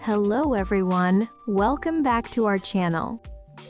Hello everyone, welcome back to our channel.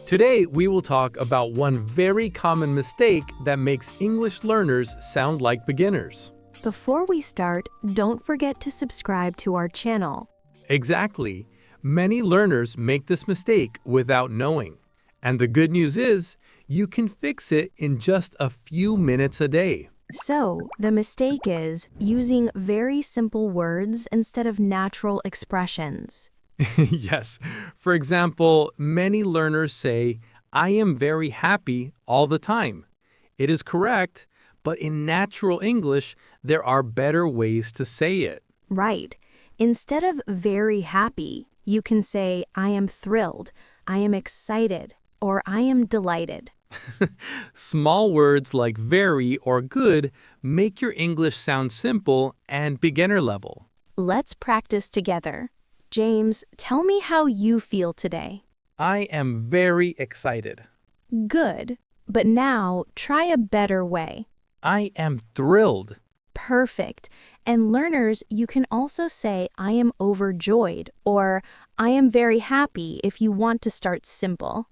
Today, we will talk about one very common mistake that makes English learners sound like beginners. Before we start, don't forget to subscribe to our channel. Exactly. Many learners make this mistake without knowing. And the good news is, you can fix it in just a few minutes a day. So, the mistake is using very simple words instead of natural expressions. Yes. For example, many learners say, I am very happy all the time. It is correct, but in natural English, there are better ways to say it. Right. Instead of very happy, you can say I am thrilled, I am excited, or I am delighted. Small words like very or good make your English sound simple and beginner level. Let's practice together. James, tell me how you feel today. I am very excited. Good, but now try a better way. I am thrilled. Perfect. And learners, you can also say I am overjoyed or I am very happy if you want to start simple.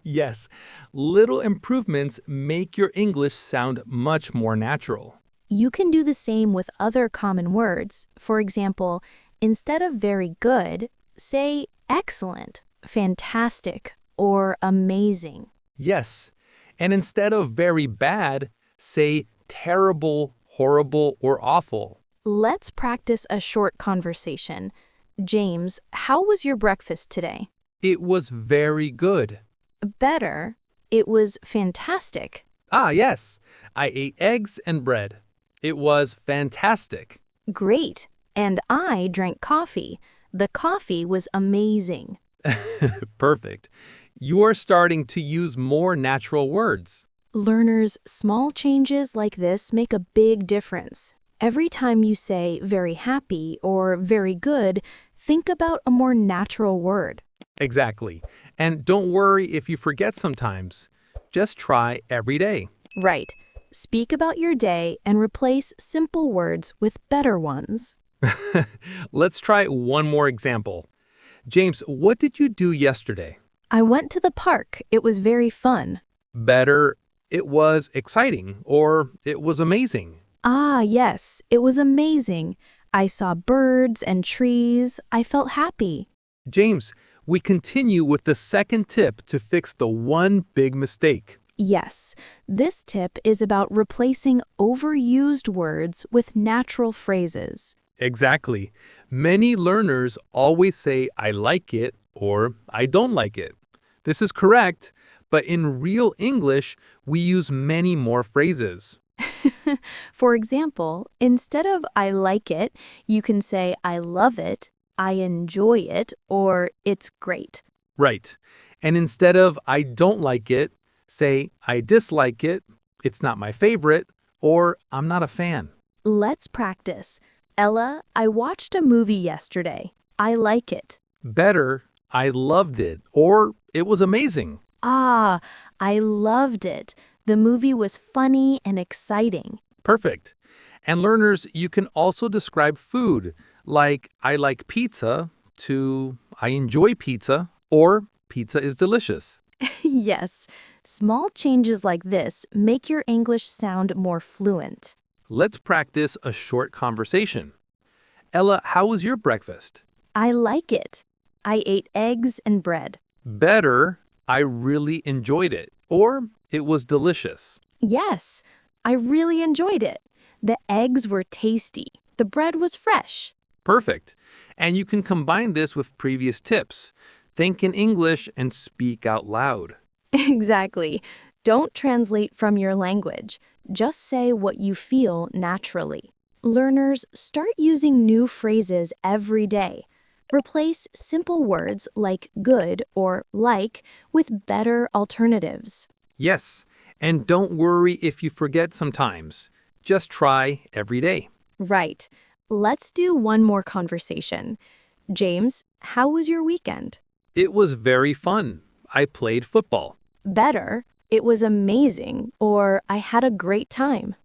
Yes, little improvements make your English sound much more natural. You can do the same with other common words. For example, instead of very good, say excellent, fantastic, or amazing. Yes, and instead of very bad, say terrible, horrible, or awful. Let's practice a short conversation. James, how was your breakfast today? It was very good. Better. It was fantastic. Ah, yes, I ate eggs and bread. It was fantastic. Great. And I drank coffee. The coffee was amazing. Perfect. You are starting to use more natural words. Learners, small changes like this make a big difference. Every time you say very happy or very good, think about a more natural word. Exactly. And don't worry if you forget sometimes. Just try every day. Right. Speak about your day and replace simple words with better ones. Let's try one more example. James, what did you do yesterday? I went to the park. It was very fun. Better, it was exciting, or it was amazing. Ah, yes, it was amazing. I saw birds and trees. I felt happy. James, we continue with the second tip to fix the one big mistake. Yes, this tip is about replacing overused words with natural phrases. Exactly. Many learners always say, I like it or I don't like it. This is correct, but in real English, we use many more phrases. For example, instead of I like it, you can say I love it, I enjoy it, or it's great. Right. And instead of I don't like it, say I dislike it, it's not my favorite, or I'm not a fan. Let's practice. Ella, I watched a movie yesterday. I like it. Better, I loved it, or it was amazing. Ah, I loved it. The movie was funny and exciting. Perfect. And learners, you can also describe food, like I like pizza to I enjoy pizza, or pizza is delicious. Yes, small changes like this make your English sound more fluent. Let's practice a short conversation. Ella, how was your breakfast? I like it. I ate eggs and bread. Better, I really enjoyed it, or it was delicious. Yes, I really enjoyed it. The eggs were tasty. The bread was fresh. Perfect. And you can combine this with previous tips. Think in English and speak out loud. Exactly. Don't translate from your language. Just say what you feel naturally. Learners, start using new phrases every day. Replace simple words like good or like with better alternatives. Yes, and don't worry if you forget sometimes. Just try every day. Right. Let's do one more conversation. James, how was your weekend? It was very fun. I played football. Better. It was amazing, or I had a great time.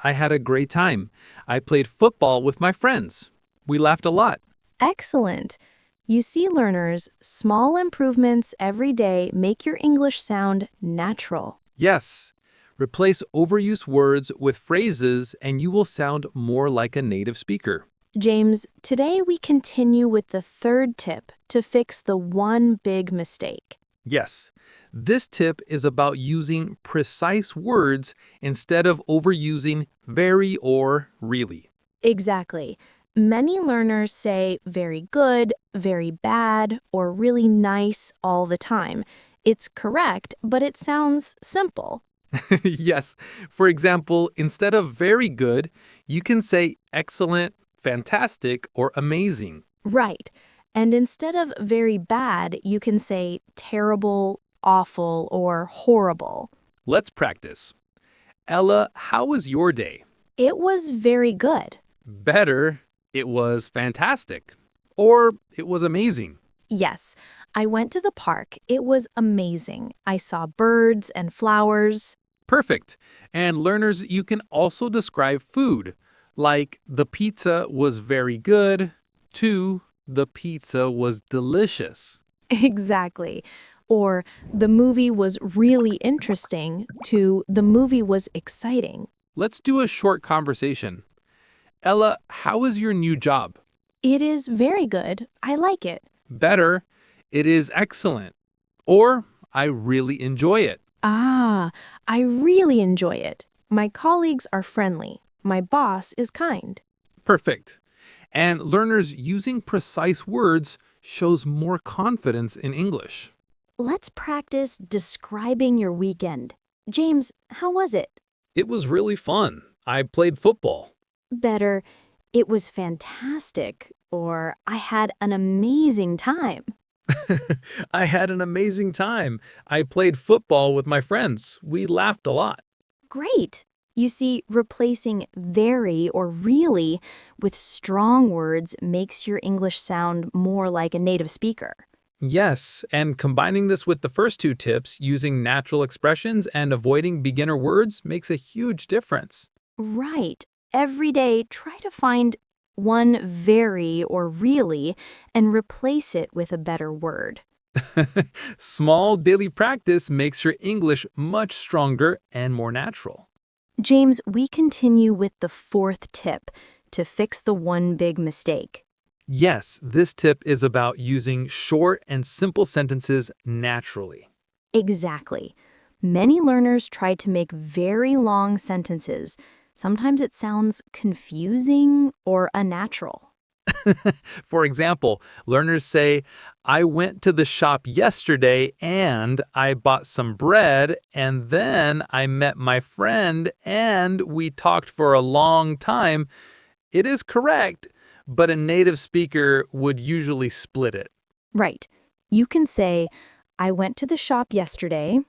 I had a great time. I played football with my friends. We laughed a lot. Excellent. You see, learners, small improvements every day make your English sound natural. Yes. Replace overused words with phrases and you will sound more like a native speaker. James, today we continue with the third tip to fix the one big mistake. Yes. This tip is about using precise words instead of overusing very or really. Exactly. Many learners say very good, very bad, or really nice all the time. It's correct, but it sounds simple. Yes. For example, instead of very good, you can say excellent, fantastic, or amazing. Right. And instead of very bad, you can say terrible, awful, or horrible. Let's practice. Ella, how was your day? It was very good. Better, it was fantastic. Or it was amazing. Yes, I went to the park. It was amazing. I saw birds and flowers. Perfect. And learners, you can also describe food, like the pizza was very good, to the pizza was delicious. Exactly. Or the movie was really interesting to the movie was exciting. Let's do a short conversation. Ella, how is your new job? It is very good. I like it. Better, it is excellent. Or, I really enjoy it. Ah, I really enjoy it. My colleagues are friendly. My boss is kind. Perfect. And learners using precise words shows more confidence in English. Let's practice describing your weekend. James, how was it? It was really fun. I played football. Better, it was fantastic, or I had an amazing time. I had an amazing time. I played football with my friends. We laughed a lot. Great. You see, replacing very or really with strong words makes your English sound more like a native speaker. Yes, and combining this with the first two tips, using natural expressions and avoiding beginner words makes a huge difference. Right. Every day, try to find one very or really and replace it with a better word. Small daily practice makes your English much stronger and more natural. James, we continue with the fourth tip to fix the one big mistake. Yes, this tip is about using short and simple sentences naturally. Exactly. Many learners try to make very long sentences. Sometimes it sounds confusing or unnatural. For example, learners say, I went to the shop yesterday and I bought some bread and then I met my friend and we talked for a long time. It is correct, but a native speaker would usually split it. Right. You can say, I went to the shop yesterday.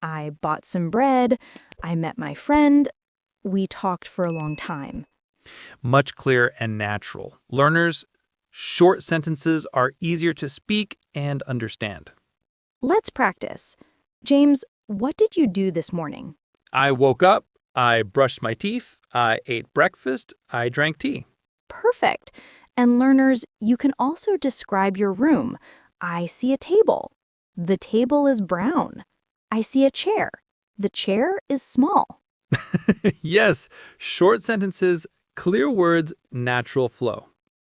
I bought some bread. I met my friend. We talked for a long time. Much clearer and natural. Learners, short sentences are easier to speak and understand. Let's practice. James, what did you do this morning? I woke up, I brushed my teeth, I ate breakfast, I drank tea. Perfect. And learners, you can also describe your room. I see a table. The table is brown. I see a chair. The chair is small. Yes, short sentences, clear words, natural flow.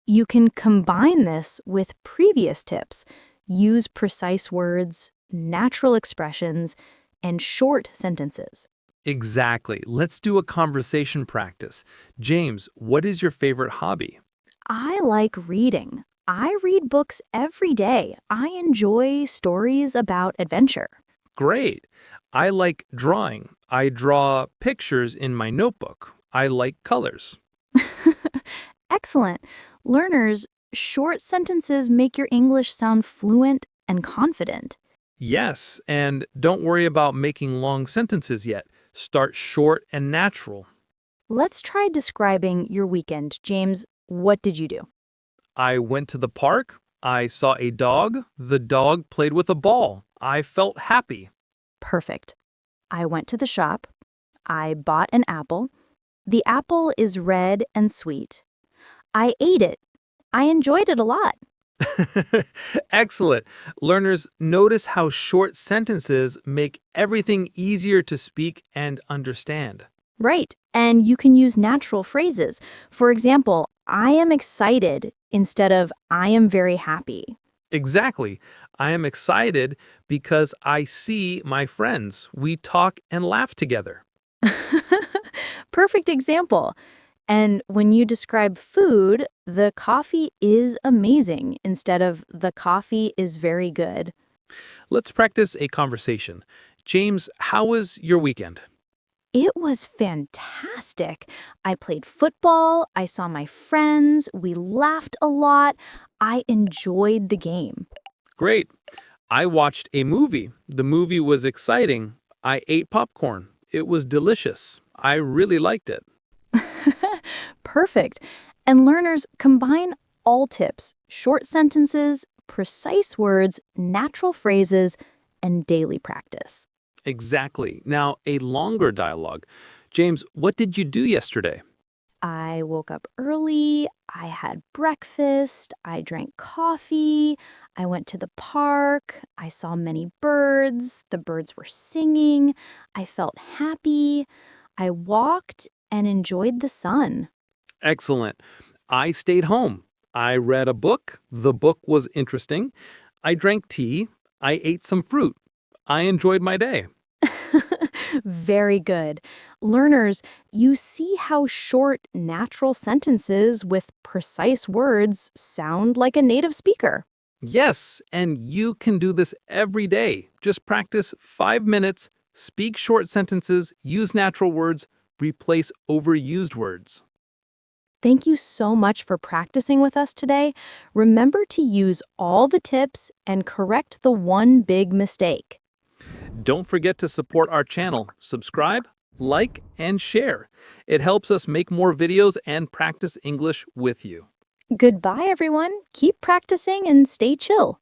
You can combine this with previous tips. Use precise words, natural expressions, and short sentences. Exactly. Let's do a conversation practice. James, what is your favorite hobby? I like reading. I read books every day. I enjoy stories about adventure. Great. I like drawing. I draw pictures in my notebook. I like colors. Excellent. Learners, short sentences make your English sound fluent and confident. Yes, and don't worry about making long sentences yet. Start short and natural. Let's try describing your weekend. James, what did you do? I went to the park. I saw a dog. The dog played with a ball. I felt happy. Perfect. I went to the shop. I bought an apple. The apple is red and sweet. I ate it. I enjoyed it a lot. Excellent. Learners, notice how short sentences make everything easier to speak and understand. Right. And you can use natural phrases. For example, I am excited instead of I am very happy. Exactly. I am excited because I see my friends. We talk and laugh together. Perfect example. And when you describe food, the coffee is amazing instead of the coffee is very good. Let's practice a conversation. James, how was your weekend? It was fantastic. I played football, I saw my friends, we laughed a lot. I enjoyed the game. Great. I watched a movie. The movie was exciting. I ate popcorn. It was delicious. I really liked it. Perfect. And learners combine all tips, short sentences, precise words, natural phrases, and daily practice. Exactly. Now, a longer dialogue. James, what did you do yesterday? I woke up early, I had breakfast, I drank coffee, I went to the park, I saw many birds, the birds were singing, I felt happy, I walked and enjoyed the sun. Excellent. I stayed home. I read a book. The book was interesting. I drank tea. I ate some fruit. I enjoyed my day. Very good. Learners, you see how short, natural sentences with precise words sound like a native speaker. Yes, and you can do this every day. Just practice 5 minutes, speak short sentences, use natural words, replace overused words. Thank you so much for practicing with us today. Remember to use all the tips and correct the one big mistake. Don't forget to support our channel. Subscribe, like, and share. It helps us make more videos and practice English with you. Goodbye, everyone. Keep practicing and stay chill.